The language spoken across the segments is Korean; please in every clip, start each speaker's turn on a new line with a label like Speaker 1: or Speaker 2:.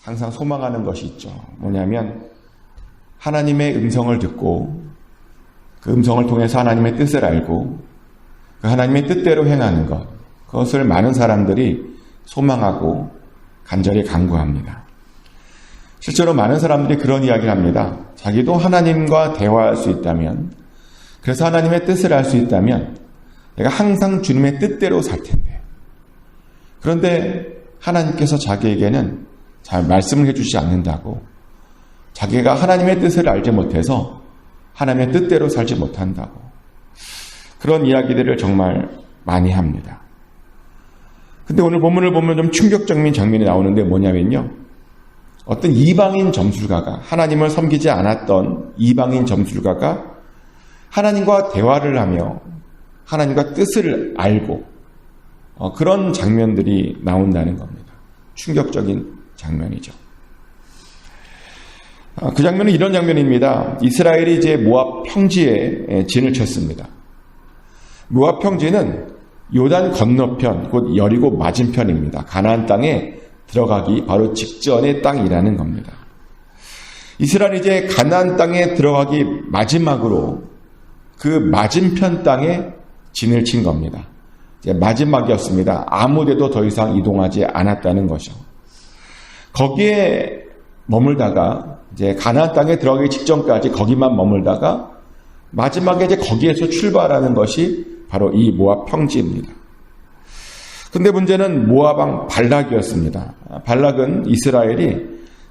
Speaker 1: 항상 소망하는 것이 있죠. 뭐냐면 하나님의 음성을 듣고 그 음성을 통해서 하나님의 뜻을 알고 그 하나님의 뜻대로 행하는 것, 그것을 많은 사람들이 소망하고 간절히 간구합니다. 실제로 많은 사람들이 그런 이야기를 합니다. 자기도 하나님과 대화할 수 있다면, 그래서 하나님의 뜻을 알 수 있다면 내가 항상 주님의 뜻대로 살 텐데, 그런데 하나님께서 자기에게는 잘 말씀을 해주지 않는다고, 자기가 하나님의 뜻을 알지 못해서 하나님의 뜻대로 살지 못한다고, 그런 이야기들을 정말 많이 합니다. 근데 오늘 본문을 보면 좀 충격적인 장면이 나오는데 뭐냐면요, 어떤 이방인 점술가가, 하나님을 섬기지 않았던 이방인 점술가가 하나님과 대화를 하며 하나님과 뜻을 알고 그런 장면들이 나온다는 겁니다. 충격적인 장면이죠. 그 장면은 이런 장면입니다. 이스라엘이 이제 모압 평지에 진을 쳤습니다. 모압 평지는 요단 건너편, 곧 여리고 맞은편입니다. 가나안 땅에 들어가기 바로 직전의 땅이라는 겁니다. 이스라엘이 이제 가나안 땅에 들어가기 마지막으로 그 맞은편 땅에 진을 친 겁니다. 이제 마지막이었습니다. 아무데도 더 이상 이동하지 않았다는 것이죠. 거기에 머물다가 이제 가나안 땅에 들어가기 직전까지 거기만 머물다가 마지막에 이제 거기에서 출발하는 것이 바로 이 모압 평지입니다. 근데 문제는 모압 왕 발락이었습니다. 발락은 이스라엘이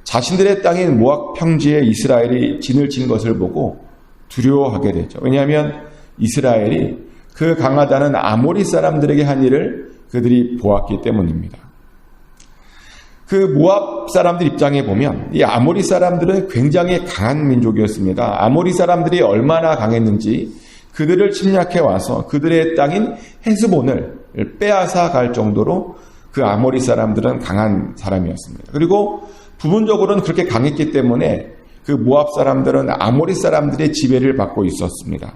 Speaker 1: 자신들의 땅인 모압 평지에 이스라엘이 진을 친 것을 보고 두려워하게 되죠. 왜냐하면 이스라엘이 그 강하다는 아모리 사람들에게 한 일을 그들이 보았기 때문입니다. 그 모압 사람들 입장에 보면 이 아모리 사람들은 굉장히 강한 민족이었습니다. 아모리 사람들이 얼마나 강했는지 그들을 침략해 와서 그들의 땅인 헤스본을 빼앗아 갈 정도로 그 아모리 사람들은 강한 사람이었습니다. 그리고 부분적으로는 그렇게 강했기 때문에 그 모압 사람들은 아모리 사람들의 지배를 받고 있었습니다.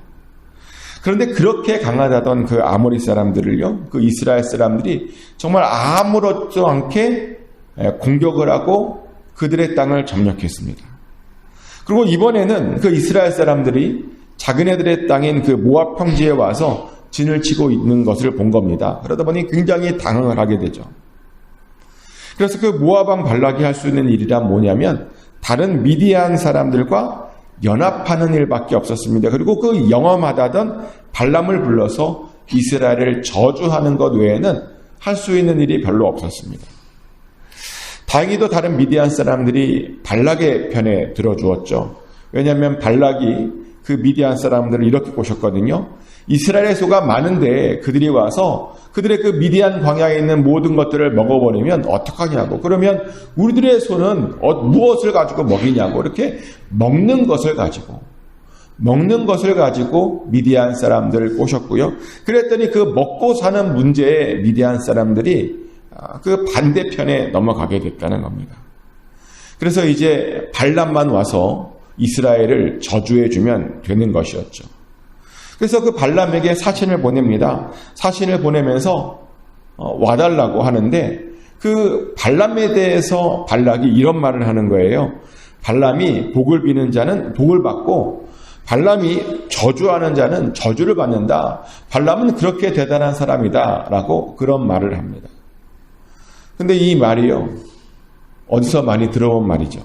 Speaker 1: 그런데 그렇게 강하다던 그 아모리 사람들을요, 그 이스라엘 사람들이 정말 아무렇지 않게 공격을 하고 그들의 땅을 점령했습니다. 그리고 이번에는 그 이스라엘 사람들이 자기네들의 땅인 그 모압 평지에 와서 진을 치고 있는 것을 본 겁니다. 그러다 보니 굉장히 당황을 하게 되죠. 그래서 그 모압 왕 발락이 할 수 있는 일이란 뭐냐면 다른 미디안 사람들과 연합하는 일밖에 없었습니다. 그리고 그 영험하다던 발람을 불러서 이스라엘을 저주하는 것 외에는 할 수 있는 일이 별로 없었습니다. 다행히도 다른 미디안 사람들이 발락의 편에 들어주었죠. 왜냐하면 발락이 그 미디안 사람들을 이렇게 꼬셨거든요. 이스라엘의 소가 많은데 그들이 와서 그들의 그 미디안 광야에 있는 모든 것들을 먹어버리면 어떡하냐고. 그러면 우리들의 소는 무엇을 가지고 먹이냐고. 이렇게 먹는 것을 가지고 미디안 사람들을 꼬셨고요. 그랬더니 그 먹고 사는 문제에 미디안 사람들이 그 반대편에 넘어가게 됐다는 겁니다. 그래서 이제 발람만 와서 이스라엘을 저주해주면 되는 것이었죠. 그래서 그 발람에게 사신을 보냅니다. 사신을 보내면서 와달라고 하는데 그 발람에 대해서 발락이 이런 말을 하는 거예요. 발람이 복을 비는 자는 복을 받고 발람이 저주하는 자는 저주를 받는다. 발람은 그렇게 대단한 사람이다. 라고 그런 말을 합니다. 근데 이 말이요, 어디서 많이 들어본 말이죠.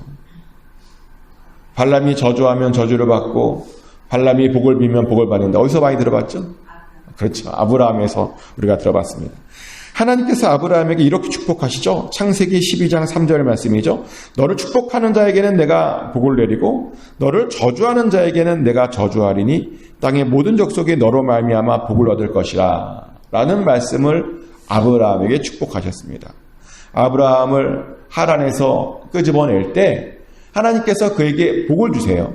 Speaker 1: 발람이 저주하면 저주를 받고 발람이 복을 빌면 복을 받는다. 어디서 많이 들어봤죠? 그렇죠. 아브라함에서 우리가 들어봤습니다. 하나님께서 아브라함에게 이렇게 축복하시죠. 창세기 12장 3절 말씀이죠. 너를 축복하는 자에게는 내가 복을 내리고 너를 저주하는 자에게는 내가 저주하리니 땅의 모든 족속이 너로 말미암아 복을 얻을 것이라 라는 말씀을 아브라함에게 축복하셨습니다. 아브라함을 하란에서 끄집어낼 때 하나님께서 그에게 복을 주세요.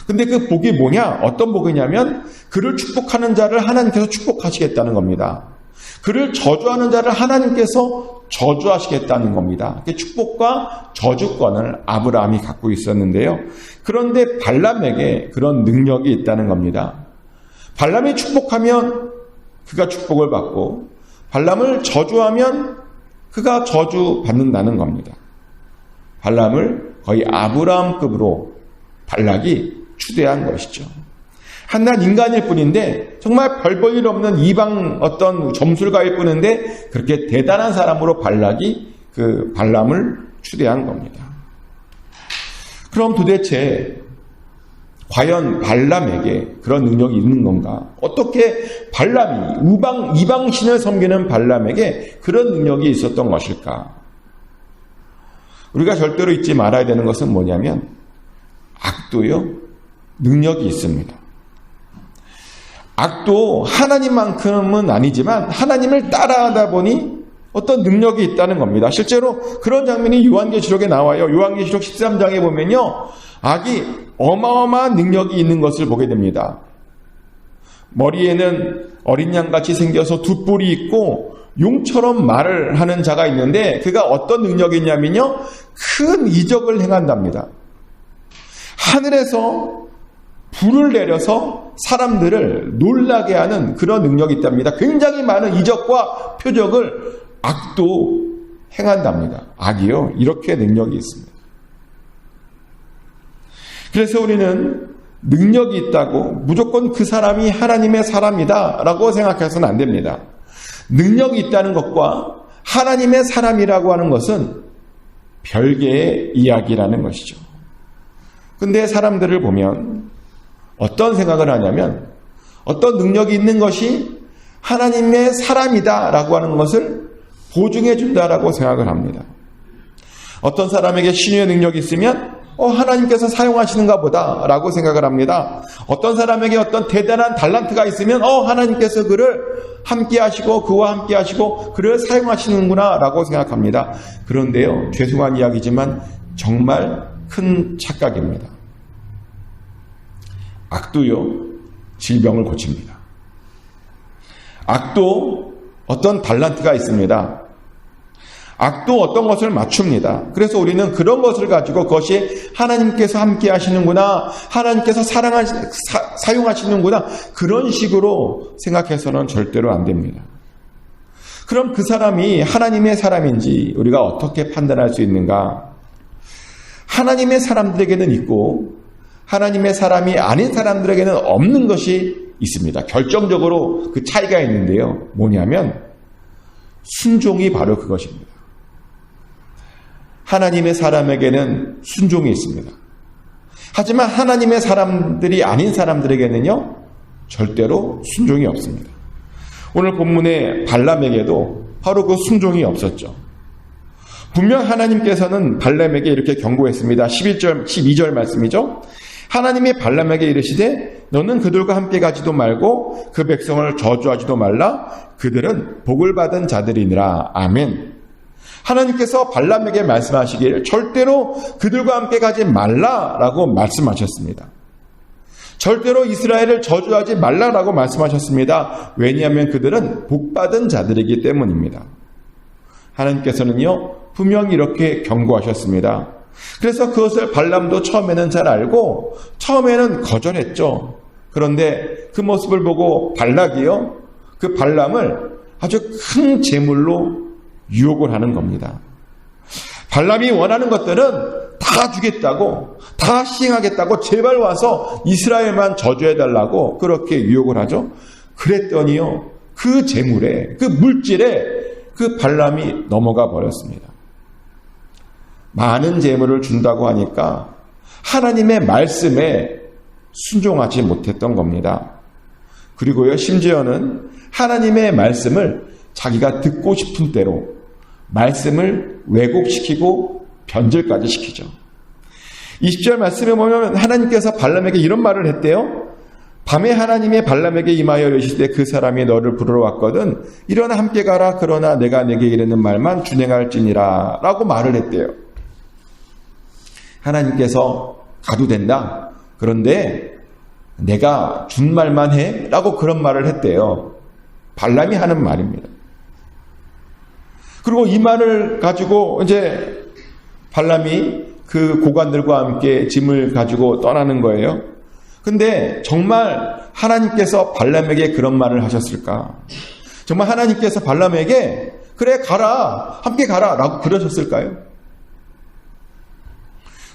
Speaker 1: 근데 그 복이 뭐냐? 어떤 복이냐면 그를 축복하는 자를 하나님께서 축복하시겠다는 겁니다. 그를 저주하는 자를 하나님께서 저주하시겠다는 겁니다. 축복과 저주권을 아브라함이 갖고 있었는데요. 그런데 발람에게 그런 능력이 있다는 겁니다. 발람이 축복하면 그가 축복을 받고 발람을 저주하면 그가 저주받는다는 겁니다. 발람을 거의 아브라함급으로 발락이 추대한 것이죠. 한낱 인간일 뿐인데 정말 별 볼 일 없는 이방 어떤 점술가일 뿐인데 그렇게 대단한 사람으로 발락이 그 발람을 추대한 겁니다. 그럼 도대체 과연 발람에게 그런 능력이 있는 건가? 어떻게 발람이 이방신을 섬기는 발람에게 그런 능력이 있었던 것일까? 우리가 절대로 잊지 말아야 되는 것은 뭐냐면 악도요 능력이 있습니다. 악도 하나님만큼은 아니지만 하나님을 따라하다 보니 어떤 능력이 있다는 겁니다. 실제로 그런 장면이 요한계시록에 나와요. 요한계시록 13장에 보면요. 악이 어마어마한 능력이 있는 것을 보게 됩니다. 머리에는 어린 양같이 생겨서 두 뿔이 있고 용처럼 말을 하는 자가 있는데 그가 어떤 능력이 있냐면요. 큰 이적을 행한답니다. 하늘에서 불을 내려서 사람들을 놀라게 하는 그런 능력이 있답니다. 굉장히 많은 이적과 표적을 악도 행한답니다. 악이요. 이렇게 능력이 있습니다. 그래서 우리는 능력이 있다고 무조건 그 사람이 하나님의 사람이다 라고 생각해서는 안 됩니다. 능력이 있다는 것과 하나님의 사람이라고 하는 것은 별개의 이야기라는 것이죠. 근데 사람들을 보면 어떤 생각을 하냐면 어떤 능력이 있는 것이 하나님의 사람이다라고 하는 것을 보증해 준다라고 생각을 합니다. 어떤 사람에게 신유의 능력이 있으면 하나님께서 사용하시는가 보다 라고 생각을 합니다. 어떤 사람에게 어떤 대단한 달란트가 있으면 하나님께서 그를 함께 하시고 그와 함께 하시고 그를 사용하시는구나 라고 생각합니다. 그런데요, 죄송한 이야기지만 정말 큰 착각입니다. 악도요, 질병을 고칩니다. 악도 어떤 달란트가 있습니다. 악도 어떤 것을 맞춥니다. 그래서 우리는 그런 것을 가지고 그것이 하나님께서 함께 하시는구나, 하나님께서 사용하시는구나, 그런 식으로 생각해서는 절대로 안 됩니다. 그럼 그 사람이 하나님의 사람인지 우리가 어떻게 판단할 수 있는가? 하나님의 사람들에게는 있고 하나님의 사람이 아닌 사람들에게는 없는 것이 있습니다. 결정적으로 그 차이가 있는데요. 뭐냐면 순종이 바로 그것입니다. 하나님의 사람에게는 순종이 있습니다. 하지만 하나님의 사람들이 아닌 사람들에게는요, 절대로 순종이 없습니다. 오늘 본문의 발람에게도 바로 그 순종이 없었죠. 분명 하나님께서는 발람에게 이렇게 경고했습니다. 12절 말씀이죠. 하나님이 발람에게 이르시되 너는 그들과 함께 가지도 말고 그 백성을 저주하지도 말라. 그들은 복을 받은 자들이니라. 아멘. 하나님께서 발람에게 말씀하시기를 절대로 그들과 함께 가지 말라라고 말씀하셨습니다. 절대로 이스라엘을 저주하지 말라라고 말씀하셨습니다. 왜냐하면 그들은 복받은 자들이기 때문입니다. 하나님께서는요, 분명히 이렇게 경고하셨습니다. 그래서 그것을 발람도 처음에는 잘 알고 처음에는 거절했죠. 그런데 그 모습을 보고 발락이요, 그 발람을 아주 큰 재물로 유혹을 하는 겁니다. 발람이 원하는 것들은 다 주겠다고, 다 시행하겠다고, 제발 와서 이스라엘만 저주해달라고 그렇게 유혹을 하죠. 그랬더니요, 그 재물에, 그 물질에 그 발람이 넘어가 버렸습니다. 많은 재물을 준다고 하니까 하나님의 말씀에 순종하지 못했던 겁니다. 그리고요, 심지어는 하나님의 말씀을 자기가 듣고 싶은 대로 말씀을 왜곡시키고 변질까지 시키죠. 20절 말씀에 보면 하나님께서 발람에게 이런 말을 했대요. 밤에 하나님의 발람에게 임하여 이르시되 그 사람이 너를 부르러 왔거든 일어나 함께 가라. 그러나 내가 내게 이르는 말만 준행할지니라 라고 말을 했대요. 하나님께서 가도 된다. 그런데 내가 준 말만 해 라고 그런 말을 했대요. 발람이 하는 말입니다. 그리고 이 말을 가지고 이제 발람이 그 고관들과 함께 짐을 가지고 떠나는 거예요. 근데 정말 하나님께서 발람에게 그런 말을 하셨을까? 정말 하나님께서 발람에게 그래 가라, 함께 가라 라고 그러셨을까요?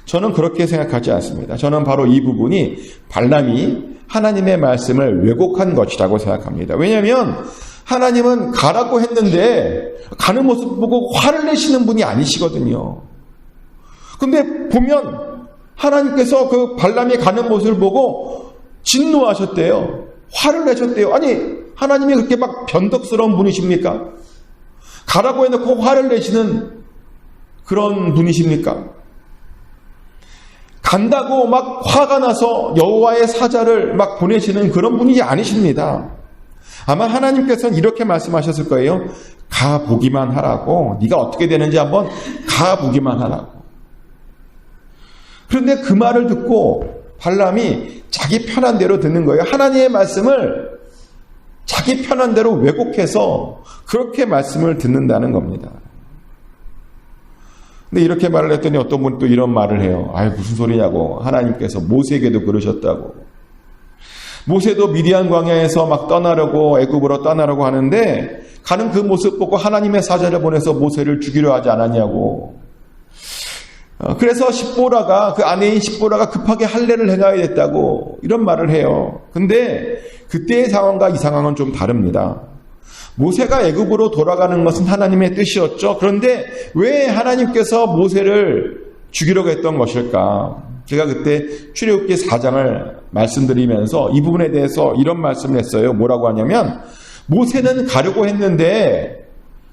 Speaker 1: 저는 그렇게 생각하지 않습니다. 저는 바로 이 부분이 발람이 하나님의 말씀을 왜곡한 것이라고 생각합니다. 왜냐하면 하나님은 가라고 했는데 가는 모습 보고 화를 내시는 분이 아니시거든요. 근데 보면 하나님께서 그 발람이 가는 모습을 보고 진노하셨대요. 화를 내셨대요. 아니, 하나님이 그렇게 막 변덕스러운 분이십니까? 가라고 해놓고 화를 내시는 그런 분이십니까? 간다고 막 화가 나서 여호와의 사자를 막 보내시는 그런 분이 아니십니다. 아마 하나님께서는 이렇게 말씀하셨을 거예요. 가보기만 하라고. 네가 어떻게 되는지 한번 가보기만 하라고. 그런데 그 말을 듣고 발람이 자기 편한 대로 듣는 거예요. 하나님의 말씀을 자기 편한 대로 왜곡해서 그렇게 말씀을 듣는다는 겁니다. 근데 이렇게 말을 했더니 어떤 분이 또 이런 말을 해요. 아유, 무슨 소리냐고. 하나님께서 모세에게도 그러셨다고. 모세도 미디안 광야에서 막 떠나려고 애굽으로 떠나려고 하는데 가는 그 모습 보고 하나님의 사자를 보내서 모세를 죽이려 하지 않았냐고. 그래서 십보라가 그 아내인 십보라가 급하게 할례를 행하야 됐다고 이런 말을 해요. 근데 그때의 상황과 이 상황은 좀 다릅니다. 모세가 애굽으로 돌아가는 것은 하나님의 뜻이었죠. 그런데 왜 하나님께서 모세를 죽이려고 했던 것일까? 제가 그때 출애굽기 4장을 말씀드리면서 이 부분에 대해서 이런 말씀을 했어요. 뭐라고 하냐면 모세는 가려고 했는데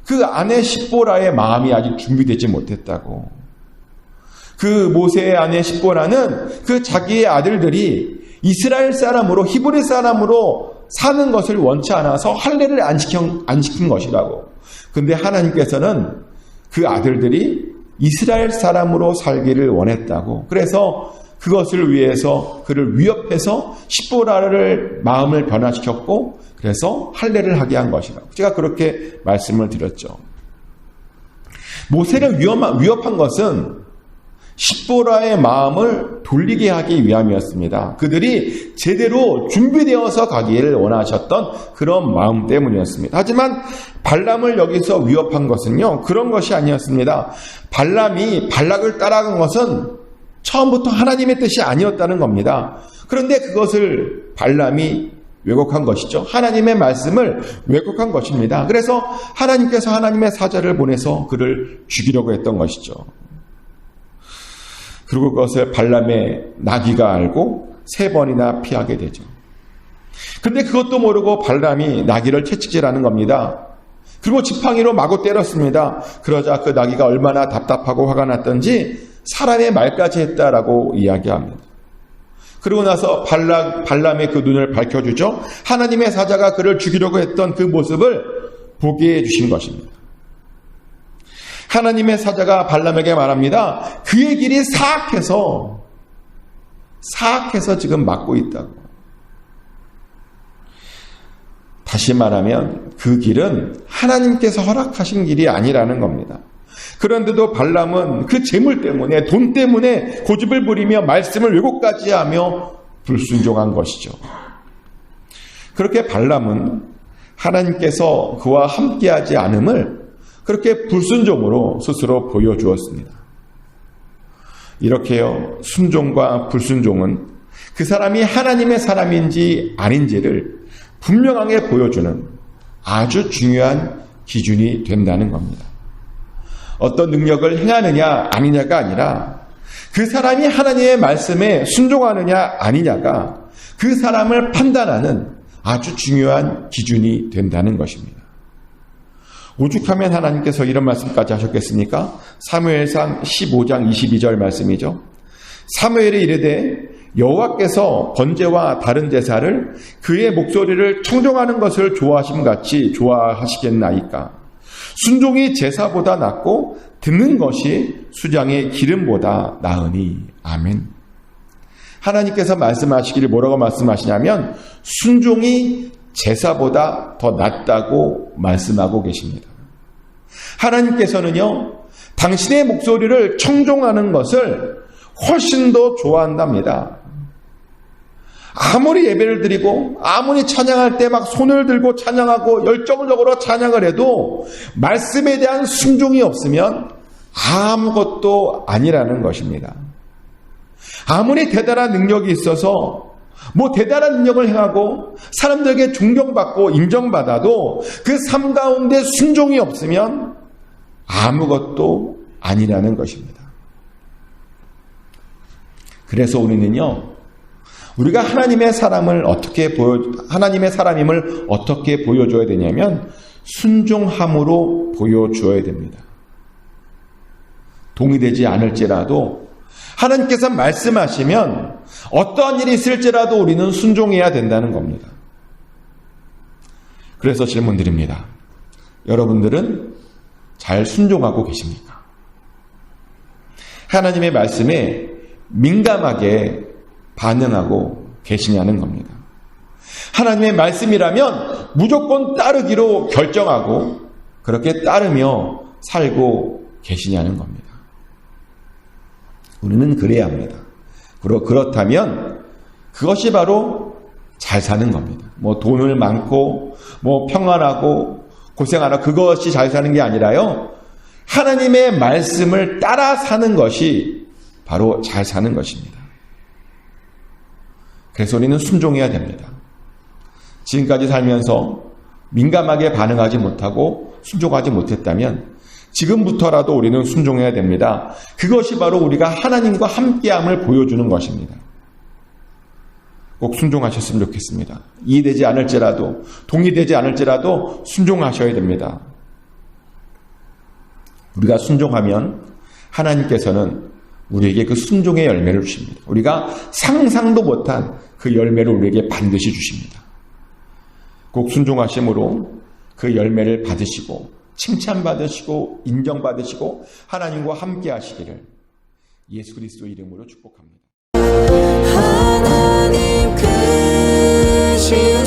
Speaker 1: 그 아내 십보라의 마음이 아직 준비되지 못했다고. 그 모세의 아내 십보라는 그 자기의 아들들이 이스라엘 사람으로 히브리 사람으로 사는 것을 원치 않아서 할례를 안 지킨 것이라고. 근데 하나님께서는 그 아들들이 이스라엘 사람으로 살기를 원했다고. 그래서 그것을 위해서 그를 위협해서 십보라를 마음을 변화시켰고 그래서 할례를 하게 한 것이라고. 제가 그렇게 말씀을 드렸죠. 모세를 위협한 것은 십보라의 마음을 돌리게 하기 위함이었습니다. 그들이 제대로 준비되어서 가기를 원하셨던 그런 마음 때문이었습니다. 하지만 발람을 여기서 위협한 것은요, 그런 것이 아니었습니다. 발람이 발락을 따라간 것은 처음부터 하나님의 뜻이 아니었다는 겁니다. 그런데 그것을 발람이 왜곡한 것이죠. 하나님의 말씀을 왜곡한 것입니다. 그래서 하나님께서 하나님의 사자를 보내서 그를 죽이려고 했던 것이죠. 그리고 그것을 발람의 나귀가 알고 3번이나 피하게 되죠. 그런데 그것도 모르고 발람이 나귀를 채찍질하는 겁니다. 그리고 지팡이로 마구 때렸습니다. 그러자 그 나귀가 얼마나 답답하고 화가 났던지 사람의 말까지 했다라고 이야기합니다. 그러고 나서 발람의 그 눈을 밝혀주죠. 하나님의 사자가 그를 죽이려고 했던 그 모습을 보게 해주신 것입니다. 하나님의 사자가 발람에게 말합니다. 그의 길이 사악해서 지금 막고 있다고. 다시 말하면 그 길은 하나님께서 허락하신 길이 아니라는 겁니다. 그런데도 발람은 그 재물 때문에, 돈 때문에 고집을 부리며 말씀을 왜곡까지 하며 불순종한 것이죠. 그렇게 발람은 하나님께서 그와 함께하지 않음을 그렇게 불순종으로 스스로 보여주었습니다. 이렇게요, 순종과 불순종은 그 사람이 하나님의 사람인지 아닌지를 분명하게 보여주는 아주 중요한 기준이 된다는 겁니다. 어떤 능력을 행하느냐 아니냐가 아니라 그 사람이 하나님의 말씀에 순종하느냐 아니냐가 그 사람을 판단하는 아주 중요한 기준이 된다는 것입니다. 오죽하면 하나님께서 이런 말씀까지 하셨겠습니까? 사무엘상 15장 22절 말씀이죠. 사무엘이 이르되 여호와께서 번제와 다른 제사를 그의 목소리를 청종하는 것을 좋아하심같이 좋아하시겠나이까. 순종이 제사보다 낫고 듣는 것이 수장의 기름보다 나으니. 아멘. 하나님께서 말씀하시기를 뭐라고 말씀하시냐면 순종이 제사보다 더 낫다고 말씀하고 계십니다. 하나님께서는요, 당신의 목소리를 청종하는 것을 훨씬 더 좋아한답니다. 아무리 예배를 드리고 아무리 찬양할 때 막 손을 들고 찬양하고 열정적으로 찬양을 해도 말씀에 대한 순종이 없으면 아무것도 아니라는 것입니다. 아무리 대단한 능력이 있어서 뭐 대단한 능력을 행하고 사람들에게 존경받고 인정받아도 그 삶 가운데 순종이 없으면 아무것도 아니라는 것입니다. 그래서 우리는요, 우리가 하나님의 사람임을 어떻게 보여줘야 되냐면 순종함으로 보여줘야 됩니다. 동의되지 않을지라도 하나님께서 말씀하시면 어떠한 일이 있을지라도 우리는 순종해야 된다는 겁니다. 그래서 질문드립니다. 여러분들은 잘 순종하고 계십니까? 하나님의 말씀에 민감하게 반응하고 계시냐는 겁니다. 하나님의 말씀이라면 무조건 따르기로 결정하고 그렇게 따르며 살고 계시냐는 겁니다. 우리는 그래야 합니다. 그렇다면 그것이 바로 잘 사는 겁니다. 뭐 돈을 많고 뭐 평안하고 고생하라 그것이 잘 사는 게 아니라요. 하나님의 말씀을 따라 사는 것이 바로 잘 사는 것입니다. 그래서 우리는 순종해야 됩니다. 지금까지 살면서 민감하게 반응하지 못하고 순종하지 못했다면 지금부터라도 우리는 순종해야 됩니다. 그것이 바로 우리가 하나님과 함께함을 보여주는 것입니다. 꼭 순종하셨으면 좋겠습니다. 이해되지 않을지라도 동의되지 않을지라도 순종하셔야 됩니다. 우리가 순종하면 하나님께서는 우리에게 그 순종의 열매를 주십니다. 우리가 상상도 못한 그 열매를 우리에게 반드시 주십니다. 꼭 순종하심으로 그 열매를 받으시고 칭찬받으시고 인정받으시고 하나님과 함께 하시기를 예수 그리스도 이름으로 축복합니다.
Speaker 2: 하나님 크신